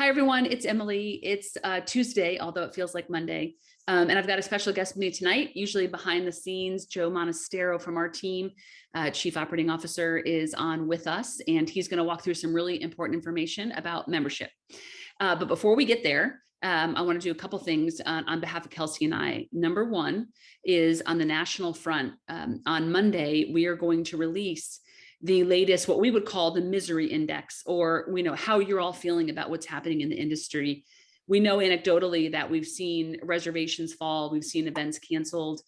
Hi, everyone. It's Emily. It's Tuesday, although it feels like Monday. And I've got a special guest with me tonight. Usually behind the scenes, Joe Monastero from our team, Chief Operating Officer, is on with us, and he's going to walk through some really important information about membership. But before we get there, I want to do a couple things on behalf of Kelsey and I. Number one is on the national front. On Monday, we are going to release the latest, what we would call the misery index, or we know how you're all feeling about what's happening in the industry. We know anecdotally that we've seen reservations fall, we've seen events canceled,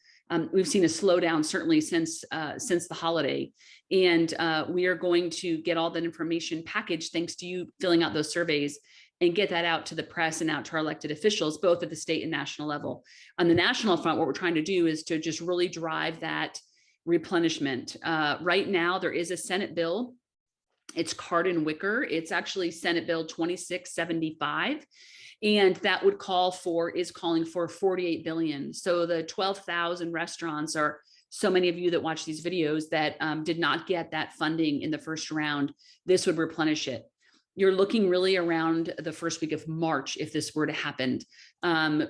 we've seen a slowdown certainly since the holiday, and we are going to get all that information packaged thanks to you filling out those surveys and get that out to the press and out to our elected officials, both at the state and national level. On the national front, what we're trying to do is to just really drive that replenishment. Right now, there is a Senate bill. It's Cardin Wicker. It's actually Senate Bill 2675. And that would is calling for 48 billion. So the 12,000 restaurants are so many of you that watch these videos that did not get that funding in the first round. This would replenish it. You're looking really around the first week of March if this were to happen.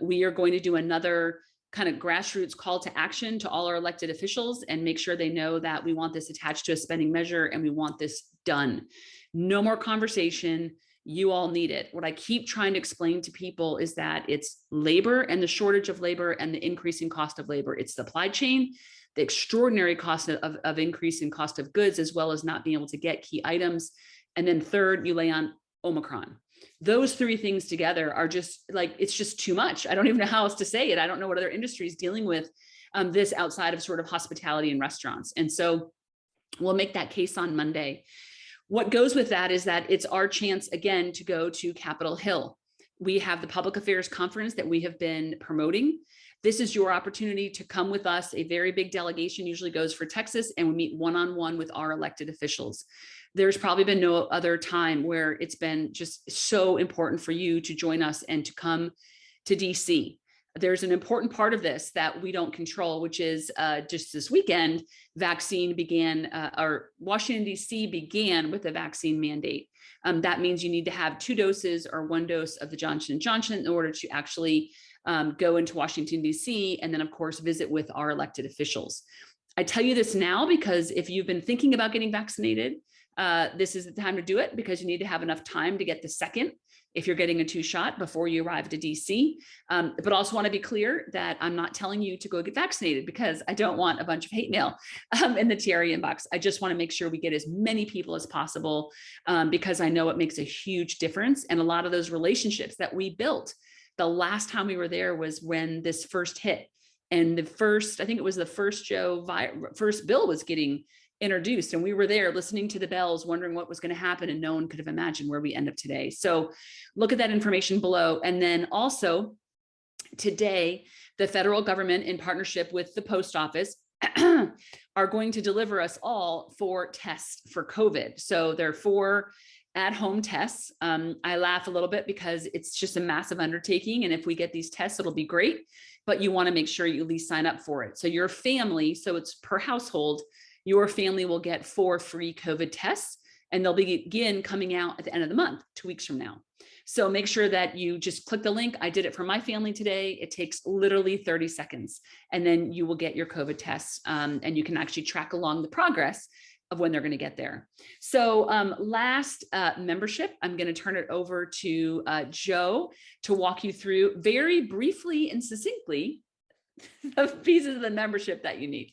We are going to do another kind of grassroots call to action to all our elected officials and make sure they know that we want this attached to a spending measure and we want this done. No more conversation. You all need it. What I keep trying to explain to people is that it's labor and the shortage of labor and the increasing cost of labor. It's supply chain, the extraordinary cost of increase in cost of goods, as well as not being able to get key items. And then third, you lay on Omicron. Those three things together are just like, it's just too much. I don't even know how else to say it. I don't know what other industries dealing with this outside of sort of hospitality and restaurants. And so we'll make that case on Monday. What goes with that is that it's our chance again to go to Capitol Hill. We have the public affairs conference that we have been promoting. This is your opportunity to come with us. A very big delegation usually goes for Texas, and we meet one-on-one with our elected officials. There's probably been no other time where it's been just so important for you to join us and to come to DC. There's an important part of this that we don't control, which is just this weekend, Washington DC began with a vaccine mandate. That means you need to have 2 doses or 1 dose of the Johnson & Johnson in order to actually go into Washington, DC, and then of course, visit with our elected officials. I tell you this now because if you've been thinking about getting vaccinated, this is the time to do it because you need to have enough time to get the second if you're getting a 2-shot before you arrive to DC. But also want to be clear that I'm not telling you to go get vaccinated because I don't want a bunch of hate mail in the TRE inbox. I just want to make sure we get as many people as possible because I know it makes a huge difference. And a lot of those relationships that we built the last time we were there was when this first hit. And I think it was the first bill was getting introduced, and we were there listening to the bells, wondering what was going to happen, and no one could have imagined where we end up today. So look at that information below. And then also today, the federal government in partnership with the post office are going to deliver us all 4 tests for COVID. So there are 4 at-home tests. I laugh a little bit because it's just a massive undertaking. And if we get these tests, it'll be great, but you want to make sure you at least sign up for it. So your family, so it's per household, your family will get 4 free COVID tests, and they'll begin coming out at the end of the month, 2 weeks from now. So make sure that you just click the link. I did it for my family today. It takes literally 30 seconds, and then you will get your COVID tests, and you can actually track along the progress of when they're going to get there. So last membership, I'm going to turn it over to Joe to walk you through very briefly and succinctly the pieces of the membership that you need.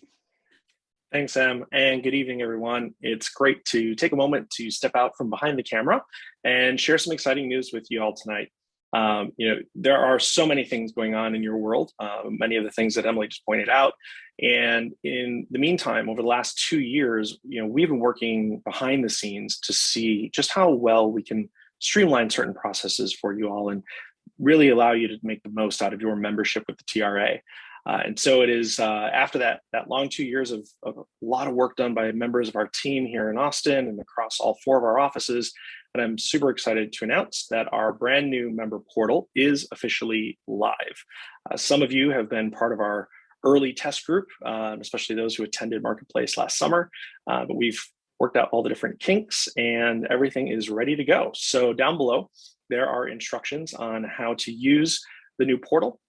Thanks, Em, and good evening, everyone. It's great to take a moment to step out from behind the camera and share some exciting news with you all tonight. There are so many things going on in your world, many of the things that Emily just pointed out. And in the meantime, over the last 2 years, we've been working behind the scenes to see just how well we can streamline certain processes for you all and really allow you to make the most out of your membership with the TRA. And so it is after that long 2 years of a lot of work done by members of our team here in Austin and across all 4 of our offices, and I'm super excited to announce that our brand new member portal is officially live. Some of you have been part of our early test group, especially those who attended Marketplace last summer, but we've worked out all the different kinks and everything is ready to go. So down below, there are instructions on how to use the new portal,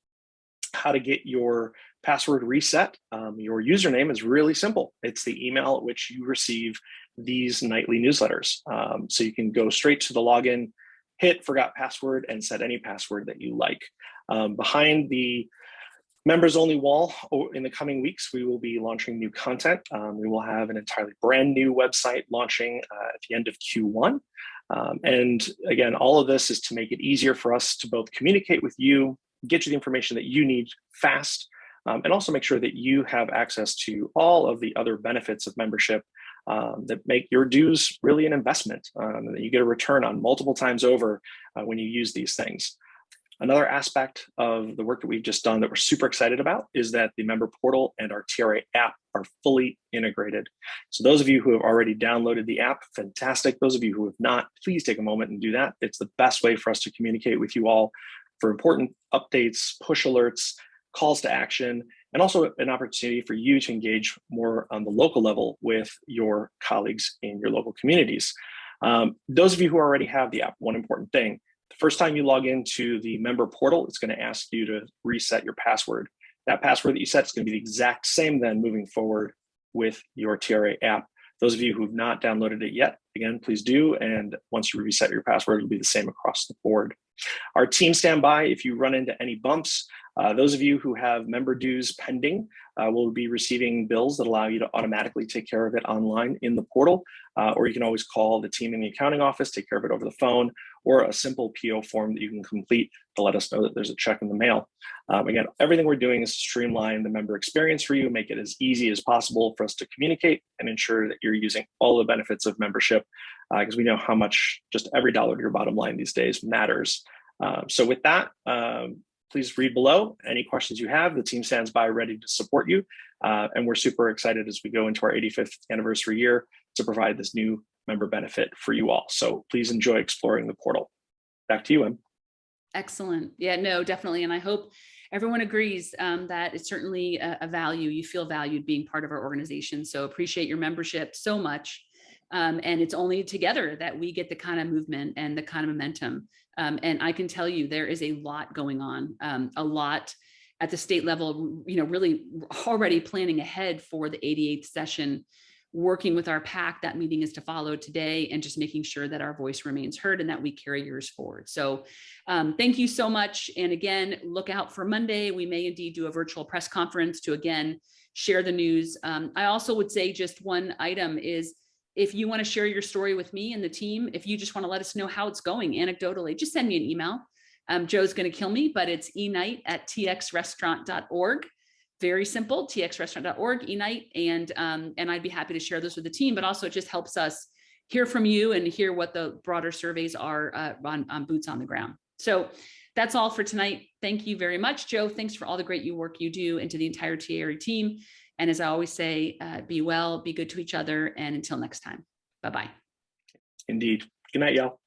how to get your password reset. Your username is really simple. It's the email at which you receive these nightly newsletters. So you can go straight to the login, hit forgot password, and set any password that you like. Behind the members only wall in the coming weeks, we will be launching new content. We will have an entirely brand new website launching at the end of Q1. And again, all of this is to make it easier for us to both communicate with you, get you the information that you need fast, and also make sure that you have access to all of the other benefits of membership that make your dues really an investment, and that you get a return on multiple times over when you use these things. Another aspect of the work that we've just done that we're super excited about is that the member portal and our TRA app are fully integrated. So those of you who have already downloaded the app, fantastic. Those of you who have not, please take a moment and do that. It's the best way for us to communicate with you all for important updates, push alerts, calls to action, and also an opportunity for you to engage more on the local level with your colleagues in your local communities. Those of you who already have the app, one important thing: the first time you log into the member portal, it's going to ask you to reset your password. That password that you set is going to be the exact same then moving forward with your TRA app. Those of you who have not downloaded it yet, again, please do. And once you reset your password, it'll be the same across the board. Our team stand by if you run into any bumps. Those of you who have member dues pending will be receiving bills that allow you to automatically take care of it online in the portal, or you can always call the team in the accounting office, take care of it over the phone, or a simple PO form that you can complete to let us know that there's a check in the mail. Again, everything we're doing is to streamline the member experience for you, make it as easy as possible for us to communicate and ensure that you're using all the benefits of membership, because we know how much just every dollar to your bottom line these days matters. So with that, please read below any questions you have. The team stands by ready to support you. And we're super excited as we go into our 85th anniversary year to provide this new member benefit for you all. So please enjoy exploring the portal. Back to you, Em. Excellent. Yeah, no, definitely. And I hope everyone agrees that it's certainly a value. You feel valued being part of our organization. So appreciate your membership so much. And it's only together that we get the kind of movement and the kind of momentum. And I can tell you there is a lot going on, a lot at the state level, really already planning ahead for the 88th session, working with our PAC. That meeting is to follow today, and just making sure that our voice remains heard and that we carry yours forward. So thank you so much. And again, look out for Monday. We may indeed do a virtual press conference to, again, share the news. I also would say just one item is, if you want to share your story with me and the team, if you just want to let us know how it's going anecdotally, just send me an email. Joe's going to kill me, but it's enight@txrestaurant.org. Very simple, txrestaurant.org, eNight, and I'd be happy to share this with the team, but also it just helps us hear from you and hear what the broader surveys are on boots on the ground. So that's all for tonight. Thank you very much, Joe. Thanks for all the great work you do, and to the entire TARE team. And as I always say, be well, be good to each other, and until next time, bye-bye. Indeed. Good night, y'all.